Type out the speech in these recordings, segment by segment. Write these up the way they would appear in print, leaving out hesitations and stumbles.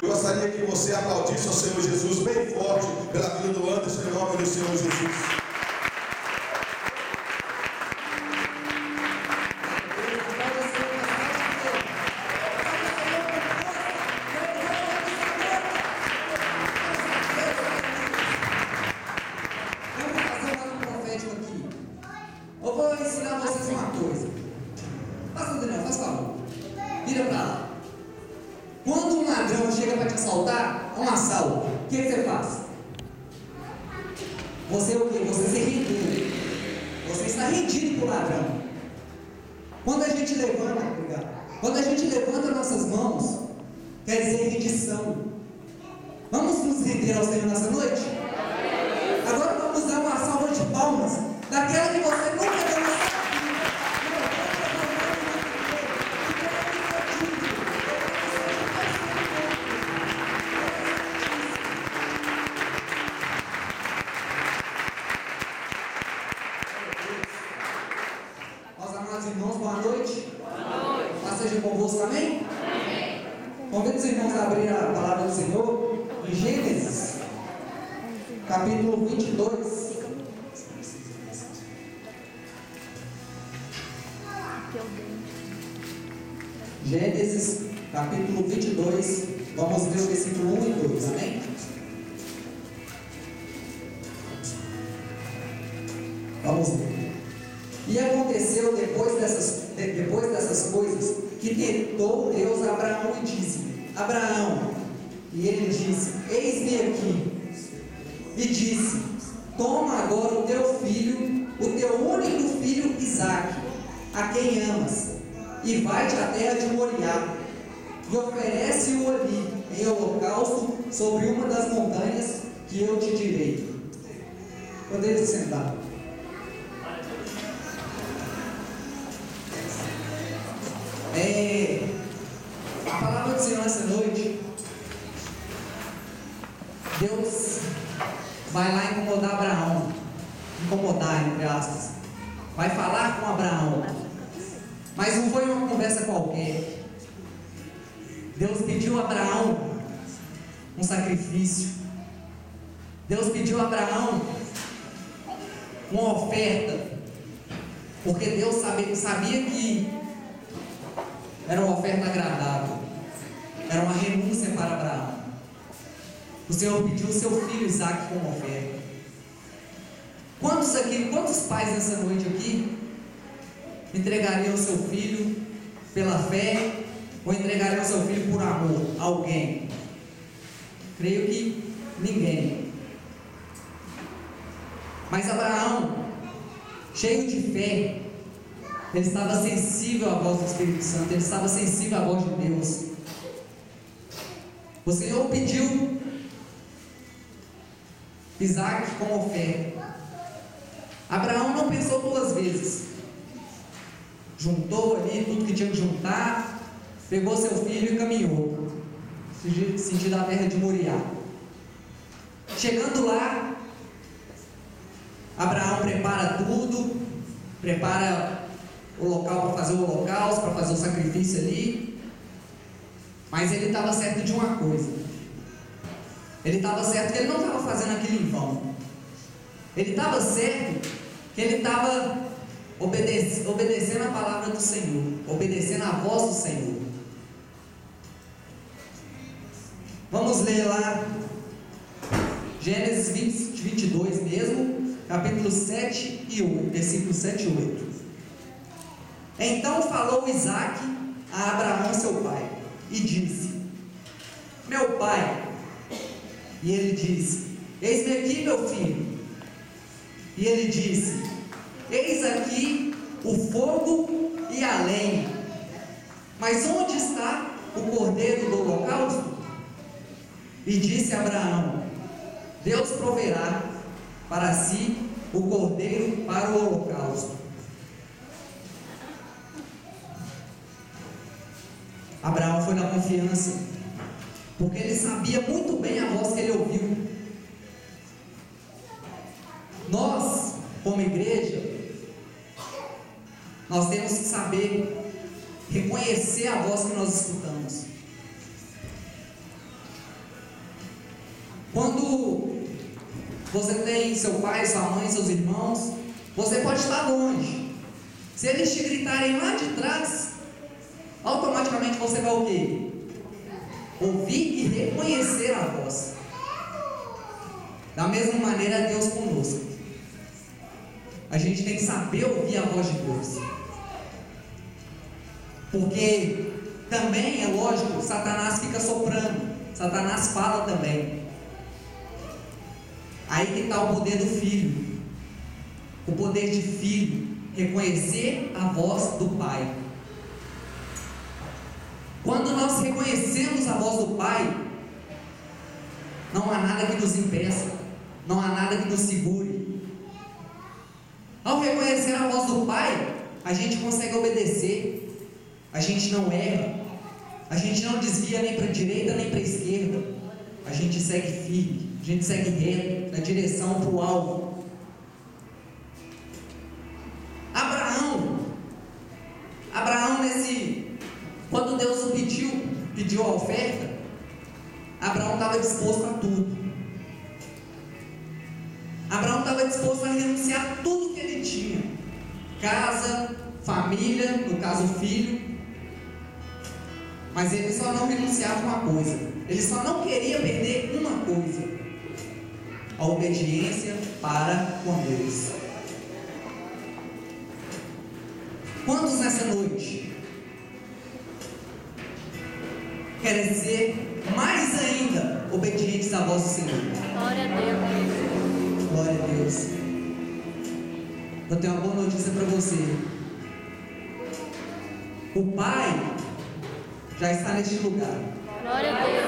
Eu gostaria que você aplaudisse ao Senhor Jesus bem forte pela vida do Anderson, em nome do Senhor Jesus. Eu vou ensinar vocês uma coisa. Passa, Daniel, faz favor. Vira pra lá. Quando um ladrão chega para te assaltar, um assalto, o que você faz? Você o quê? Você se rende. Você está rendido para o ladrão. Quando a gente levanta, obrigado. Quando a gente levanta nossas mãos, quer dizer rendição. Vamos nos render ao Senhor nessa noite? Agora vamos dar uma salva de palmas daquela que você nunca deu na sua vida. Meus amados irmãos, boa noite. Boa noite. Paz seja convosco, amém? Amém. Convido os irmãos a abrir a palavra do Senhor em Gênesis, capítulo 22. Gênesis, capítulo 22, vamos ver o versículo 1 e 2, amém? Vamos ver. E aconteceu depois dessas coisas, que tentou Deus a Abraão e disse: Abraão, e ele disse: eis-me aqui. E disse: toma agora o teu filho, o teu único filho Isaque, a quem amas, e vai-te à terra de Moriá, e oferece-o ali em holocausto sobre uma das montanhas que eu te direi. Podeis sentar. A palavra do Senhor nessa noite, Deus vai lá incomodar Abraão, incomodar entre aspas, vai falar com Abraão, mas não foi uma conversa qualquer. Deus pediu a Abraão um sacrifício. Deus pediu a Abraão uma oferta, porque Deus sabia que era uma oferta agradável, era uma renúncia para Abraão. O Senhor pediu o seu filho Isaque como oferta. Quantos pais nessa noite aqui entregariam o seu filho pela fé, ou entregariam o seu filho por amor a alguém? Creio que ninguém. Mas Abraão, cheio de fé, ele estava sensível à voz do Espírito Santo, ele estava sensível à voz de Deus. O Senhor pediu Isaque como oferta. Abraão não pensou duas vezes. Juntou ali tudo que tinha que juntar, pegou seu filho e caminhou sentido a terra de Moriá. Chegando lá, Abraão prepara tudo, prepara o local para fazer o holocausto, para fazer o sacrifício ali. Mas ele estava certo de uma coisa. Ele estava certo que ele não estava fazendo aquilo em vão. Ele estava certo que ele estava obedecendo a palavra do Senhor, obedecendo a voz do Senhor. Vamos ler lá Gênesis 22 mesmo, capítulo 7 e 8, versículos 7 e 8. Então falou Isaque a Abraão seu pai, e disse: meu pai. E ele disse: eis-me aqui, meu filho. E ele disse: eis aqui o fogo e a lenha, mas onde está o cordeiro do holocausto? E disse Abraão: Deus proverá para si o cordeiro para o holocausto. Abraão foi na confiança, porque ele sabia muito bem a voz que ele ouviu. Nós, como igreja, nós temos que saber reconhecer a voz que nós escutamos. Quando você tem seu pai, sua mãe, seus irmãos, você pode estar longe. Se eles te gritarem lá de trás, automaticamente você vai o quê? Ouvir e reconhecer a voz. Da mesma maneira, Deus conosco. A gente tem que saber ouvir a voz de Deus. Porque também é lógico, Satanás fica soprando. Satanás fala também. Aí que está o poder do filho. O poder de filho. Reconhecer a voz do Pai. Quando nós reconhecemos a voz do Pai, não há nada que nos impeça, não há nada que nos segure. Ao reconhecer a voz do Pai, a gente consegue obedecer, a gente não erra, a gente não desvia nem para a direita nem para a esquerda, a gente segue firme, a gente segue reto, na direção para o alvo. Abraão quando Deus o pediu a oferta, Abraão estava disposto a tudo. Abraão estava disposto a renunciar a tudo que ele tinha: casa, família, no caso filho. Mas ele só não renunciava uma coisa, ele só não queria perder uma coisa: a obediência para com Deus. Quantos nessa noite querem ser mais ainda obedientes à voz do Senhor? Glória a Deus. Glória a Deus. Eu tenho uma boa notícia para você. O Pai já está neste lugar. Glória a Deus.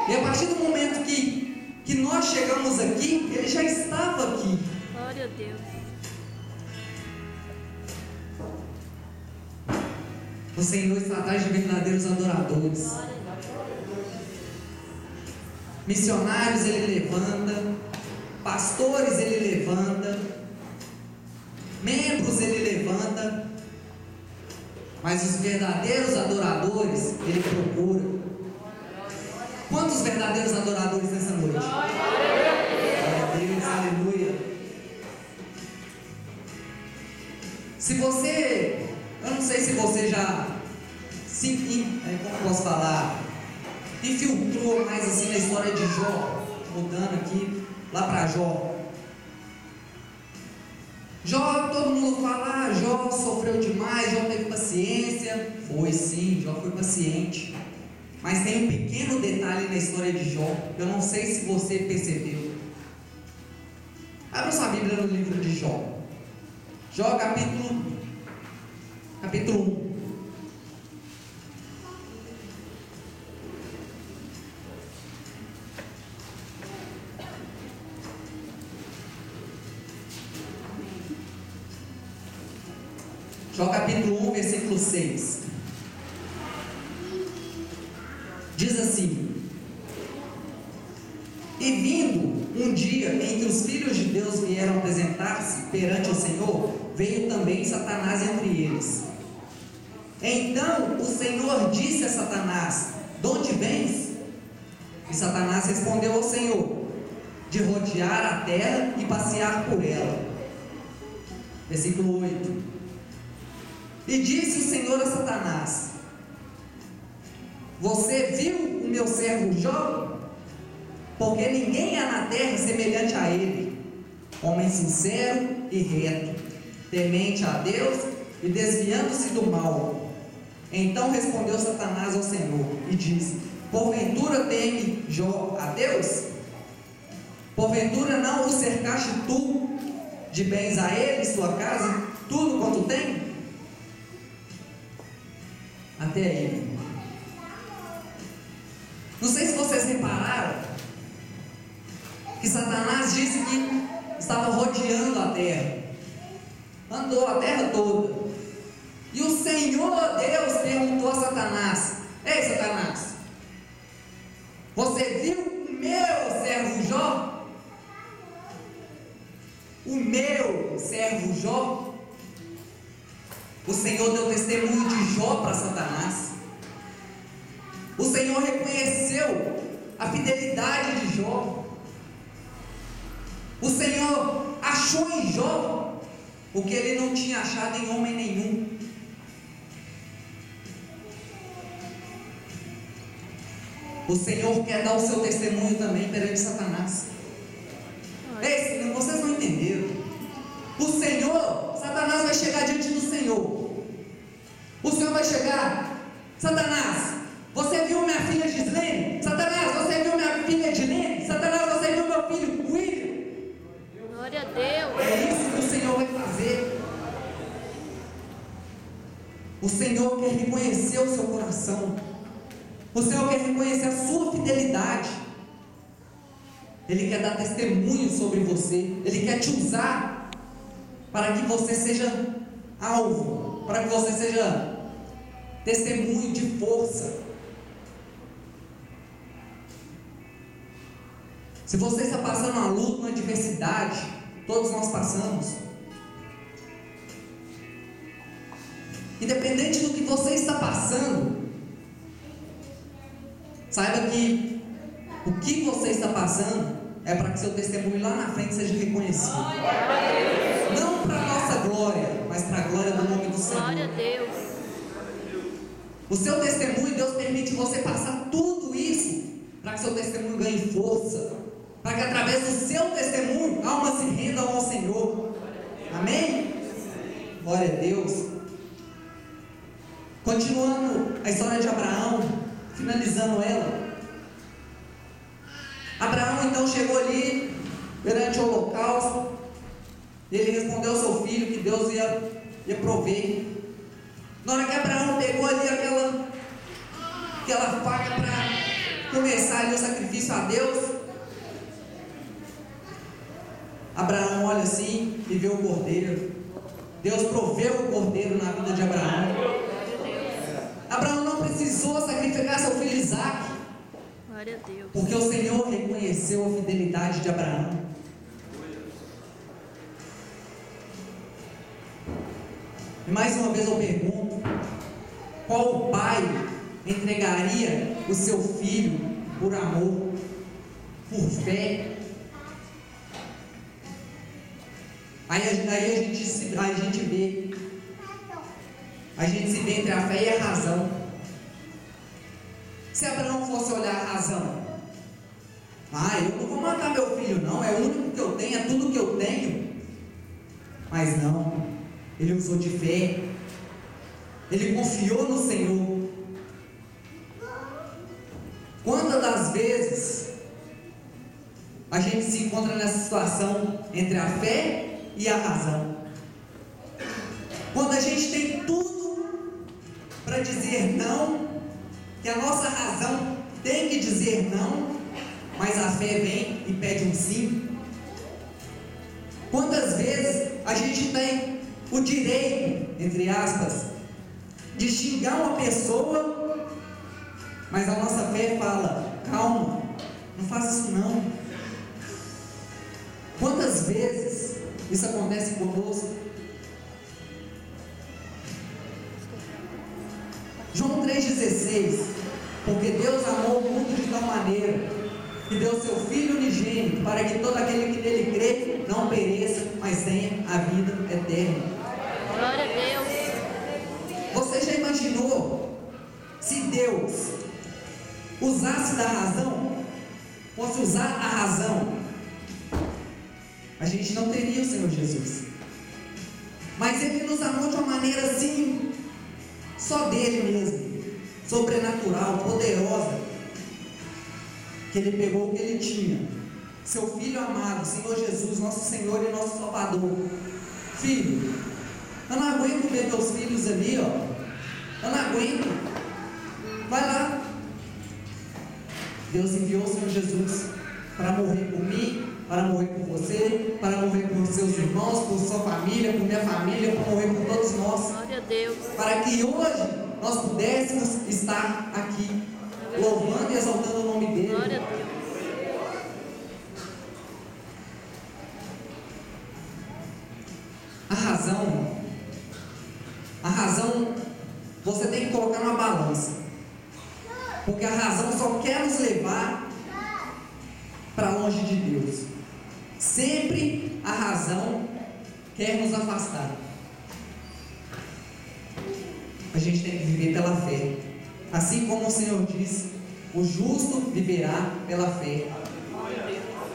E a partir do momento que nós chegamos aqui, Ele já estava aqui. Glória a Deus. O Senhor está atrás de verdadeiros adoradores. Missionários Ele levanta, pastores Ele levanta, membros Ele levanta, mas os verdadeiros adoradores Ele procura. Quantos verdadeiros adoradores nessa noite? Glória a Deus, aleluia. Se você, eu não sei se você já como posso falar, infiltrou mais assim na história de Jó, mudando aqui lá para Jó. Jó, todo mundo fala, Jó sofreu demais, Jó teve paciência. Foi sim, Jó foi paciente. Mas tem um pequeno detalhe na história de Jó, eu não sei se você percebeu. Abra sua Bíblia no livro de Jó. Jó capítulo 1. Jó capítulo 1, versículo 6. Diz assim: E vindo um dia em que os filhos de Deus vieram apresentar-se perante o Senhor, veio também Satanás entre eles. Então o Senhor disse a Satanás: De onde vens? E Satanás respondeu ao Senhor: De rodear a terra e passear por ela. Versículo 8. E disse o Senhor a Satanás: Você viu o meu servo Jó? Porque ninguém há na terra semelhante a ele, homem sincero e reto, temente a Deus e desviando-se do mal. Então respondeu Satanás ao Senhor e disse: Porventura teme Jó a Deus? Porventura não o cercaste tu de bens a ele, sua casa, tudo quanto tem? Até aí. Não sei se vocês repararam que Satanás disse que estava rodeando a terra, andou a terra toda, e o Senhor Deus perguntou a Satanás: Ei, Satanás, você viu o meu servo Jó? O meu servo Jó? O Senhor deu testemunho de Jó para Satanás. O Senhor reconheceu a fidelidade de Jó. O Senhor achou em Jó o que ele não tinha achado em homem nenhum. O Senhor quer dar o seu testemunho também perante Satanás. Ei, vocês não entenderam. O Senhor, Satanás vai chegar diante do Senhor. O Senhor vai chegar: Satanás, você viu minha filha Gislene? Satanás, você viu minha filha Edilene? Satanás, você viu meu filho William? Glória a Deus. É isso que o Senhor vai fazer. O Senhor quer reconhecer o seu coração. O Senhor quer reconhecer a sua fidelidade. Ele quer dar testemunho sobre você. Ele quer te usar para que você seja alvo, para que você seja testemunho de força. Se você está passando uma luta, uma adversidade, todos nós passamos. Independente do que você está passando, saiba que o que você está passando é para que seu testemunho lá na frente seja reconhecido. Não para a nossa glória, mas para a glória do nome do Senhor. Glória a Deus. O seu testemunho, Deus permite você passar tudo isso para que seu testemunho ganhe força, para que através do seu testemunho almas se rendam ao Senhor. Amém? Glória a Deus. Continuando a história de Abraão, finalizando ela. Abraão então chegou ali perante o holocausto. E ele respondeu ao seu filho que Deus ia prover. Na hora que Abraão pegou ali aquela faca para começar ali o sacrifício a Deus, Abraão olha assim e vê o cordeiro. Deus proveu o cordeiro na vida de Abraão. Abraão não precisou sacrificar seu filho Isaque, Glória a Deus. porque o Senhor reconheceu a fidelidade de Abraão. E mais uma vez eu pergunto: qual pai entregaria o seu filho por amor, por fé? Aí a gente se vê entre a fé e a razão. Se Abraão fosse olhar a razão, eu não vou matar meu filho não, é o único que eu tenho, é tudo que eu tenho. Mas não, ele usou de fé, ele confiou no Senhor. Quantas das vezes a gente se encontra nessa situação entre a fé e a razão? Quando a gente tem tudo para dizer não, que a nossa razão tem que dizer não, mas a fé vem e pede um sim. Quantas vezes a gente tem o direito, entre aspas, de xingar uma pessoa, mas a nossa fé fala: calma, não faça isso não. Quantas vezes isso acontece conosco? João 3,16: porque Deus amou o mundo de tal maneira que deu seu Filho unigênito, para que todo aquele que nele crê não pereça, mas tenha a vida eterna. Glória a Deus. Você já imaginou se Deus usasse da razão, fosse usar a razão? A gente não teria o Senhor Jesus. Mas Ele nos amou de uma maneira assim, só dele mesmo, sobrenatural, poderosa, que Ele pegou o que Ele tinha, seu Filho amado, Senhor Jesus, nosso Senhor e nosso Salvador. Filho, eu não aguento ver meus filhos ali, eu não aguento, vai lá. Deus enviou o Senhor Jesus para morrer por mim, para morrer por você, para morrer por seus irmãos, por sua família, por minha família, para morrer por todos nós. Glória a Deus. Para que hoje nós pudéssemos estar aqui, louvando e exaltando o nome dEle. Glória a Deus. A razão, você tem que colocar numa balança, porque a razão só quer nos levar para longe de Deus. Sempre a razão quer nos afastar. A gente tem que viver pela fé. Assim como o Senhor diz, o justo viverá pela fé.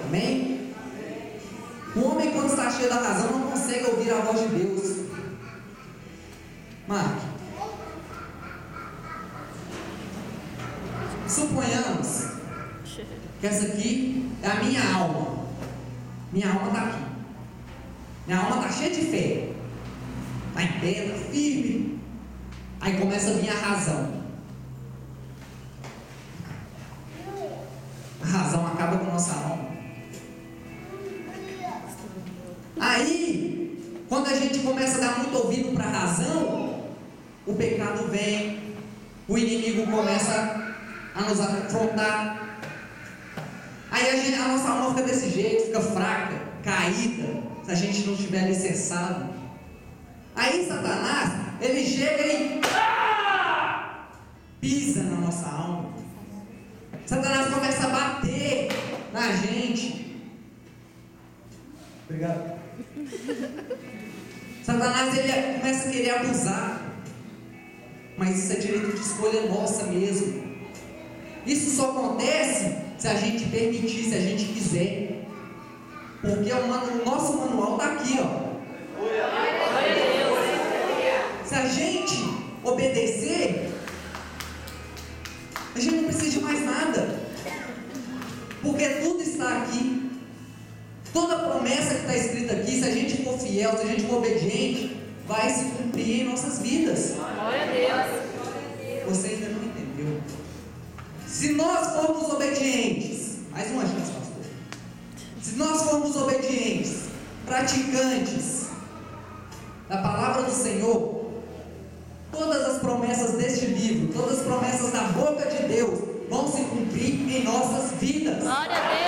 Amém? O homem, quando está cheio da razão, não consegue ouvir a voz de Deus. Mark, suponhamos que essa aqui é a minha alma. Minha alma está aqui. Minha alma está cheia de fé. Está em pé, está firme. Aí começa a vir a razão. A razão acaba com a nossa alma. Aí, quando a gente começa a dar muito ouvido para a razão, o pecado vem, o inimigo começa a nos afrontar. Aí a nossa alma fica desse jeito, fica fraca, caída, se a gente não estiver alicerçado. Aí Satanás, ele chega e pisa na nossa alma. Satanás começa a bater na gente. Obrigado. Satanás, ele começa a querer abusar. Mas isso é direito de escolha nossa mesmo. Isso só acontece se a gente permitir, se a gente quiser. Porque o nosso manual está aqui, ó. Se a gente obedecer, a gente não precisa de mais nada. Porque tudo está aqui. Toda promessa que está escrita aqui, se a gente for fiel, se a gente for obediente, vai se cumprir em nossas vidas. Glória a Deus. Você ainda não entendeu. Se nós formos obedientes, mais uma chance, pastor. Se nós formos obedientes, praticantes da palavra do Senhor, todas as promessas deste livro, todas as promessas da boca de Deus vão se cumprir em nossas vidas. Glória a Deus.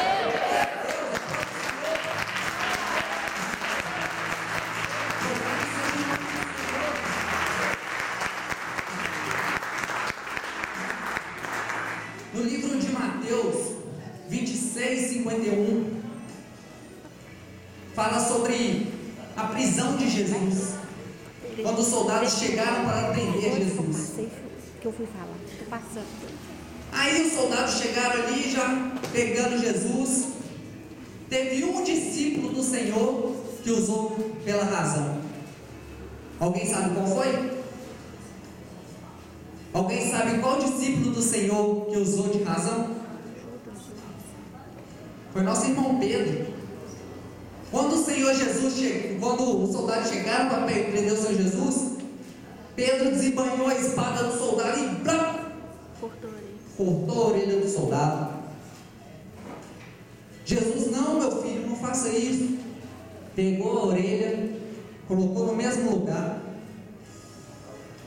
No livro de Mateus 26:51, fala sobre a prisão de Jesus. Quando os soldados chegaram para prender Jesus. Que eu fui falar, tô passando. Aí os soldados chegaram ali, já pegando Jesus. Teve um discípulo do Senhor que usou pela razão. Alguém sabe qual foi? Alguém sabe qual discípulo do Senhor que usou de razão? Foi nosso irmão Pedro. Quando o Senhor Jesus chegou, quando os soldados chegaram para prender o Senhor Jesus, Pedro desembanhou a espada do soldado e cortou a orelha do soldado. Jesus: não, meu filho, não faça isso. Pegou a orelha, colocou no mesmo lugar,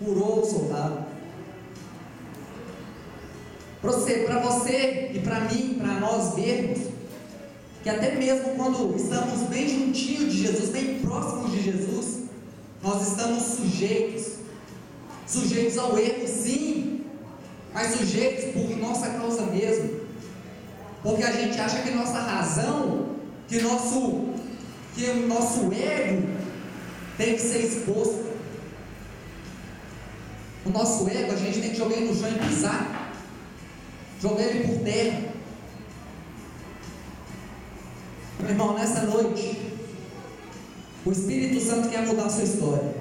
curou o soldado. Para você e para mim, para nós vermos que até mesmo quando estamos bem juntinhos de Jesus, bem próximos de Jesus, nós estamos sujeitos ao erro, sim, mas sujeitos por nossa causa mesmo, porque a gente acha que nossa razão, que o nosso ego tem que ser exposto. O nosso ego a gente tem que jogar ele no chão e pisar, jogar ele por terra. Meu irmão, nessa noite, o Espírito Santo quer mudar a sua história.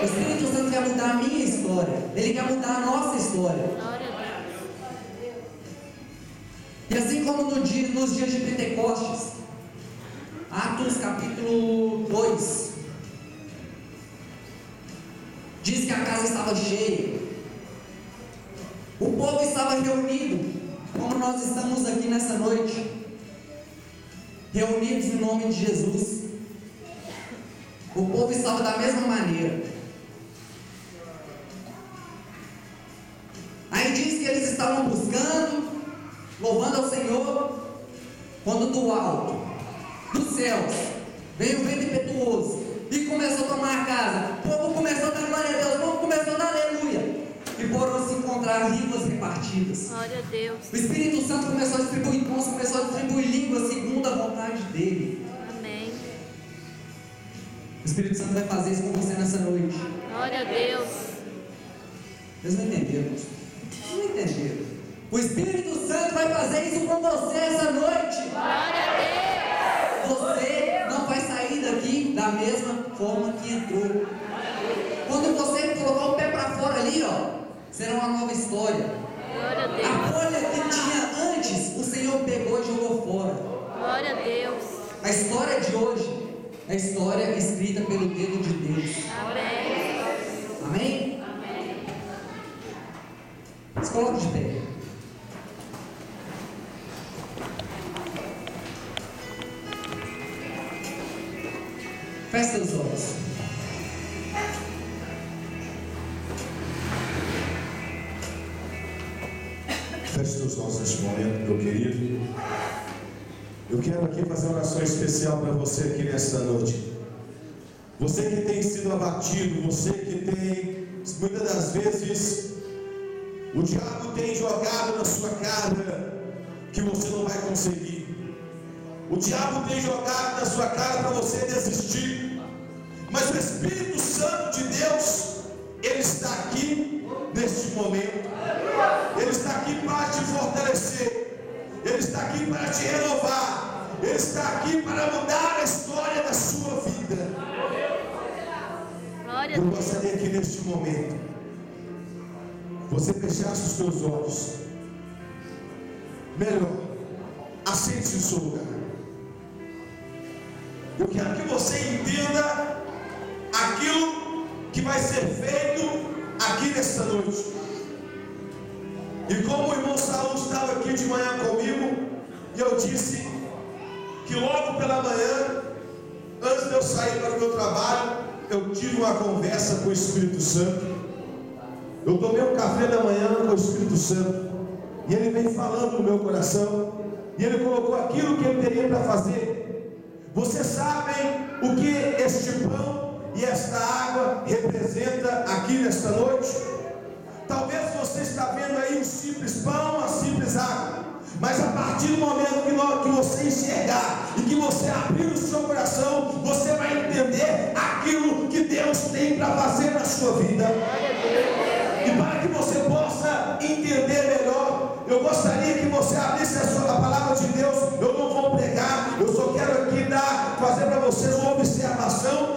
O Espírito Santo quer mudar a minha história. Ele quer mudar a nossa história. Glória a Deus. E assim como nos dias de Pentecostes, Atos capítulo 2, diz que a casa estava cheia. O povo estava reunido, como nós estamos aqui nessa noite, reunidos em nome de Jesus. O povo estava da mesma maneira. Aí diz que eles estavam buscando, louvando ao Senhor, quando do alto, dos céus, veio o vento impetuoso e começou a tomar a casa. O povo começou a dar glória a Deus, o povo começou a dar aleluia. e foram se encontrar línguas repartidas. Glória a Deus. O Espírito Santo começou a distribuir dons, começou a distribuir línguas segundo a vontade dele. Amém. O Espírito Santo vai fazer isso com você nessa noite. Glória a Deus. Vocês não entenderam? Não entenderam. O Espírito Santo vai fazer isso com você essa noite. Glória a Você não vai sair daqui da mesma forma que entrou. Quando você colocar o pé para fora ali, ó, será uma nova história. Deus. Glória a A Deus. bolha que tinha antes, o Senhor pegou e jogou fora. Glória a Deus. A história de hoje é a história escrita pelo dedo de Deus. Amém. Amém? Se coloque de pé. Feche seus olhos. Feche seus olhos neste momento, meu querido. Eu quero aqui fazer uma oração especial para você aqui nesta noite. Você que tem sido abatido, você que tem, muitas das vezes, o diabo tem jogado na sua cara que você não vai conseguir. O diabo tem jogado na sua cara para você desistir. Mas o Espírito Santo de Deus, Ele está aqui neste momento. Ele está aqui para te fortalecer. Ele está aqui para te renovar. Ele está aqui para mudar a história da sua vida. Glória a Eu Deus. gostaria que neste momento você fechasse os seus olhos. Melhor, assente no seu lugar. Eu quero que você entenda aquilo que vai ser feito aqui nesta noite. E como o irmão Saúl estava aqui de manhã comigo, e eu disse que logo pela manhã, antes de eu sair para o meu trabalho, eu tive uma conversa com o Espírito Santo. Eu tomei um café da manhã com o Espírito Santo, e ele veio falando no meu coração, e ele colocou aquilo que ele teria para fazer. Vocês sabem o que este pão e esta água representa aqui nesta noite? Talvez você está vendo aí um simples pão, uma simples água, mas a partir do momento que você enxergar e que você abrir o seu coração, você vai entender aquilo que Deus tem para fazer na sua vida. E para que você possa entender melhor, eu gostaria que você abrisse a palavra de Deus. Eu não vou pregar, eu só quero aqui fazer para vocês uma observação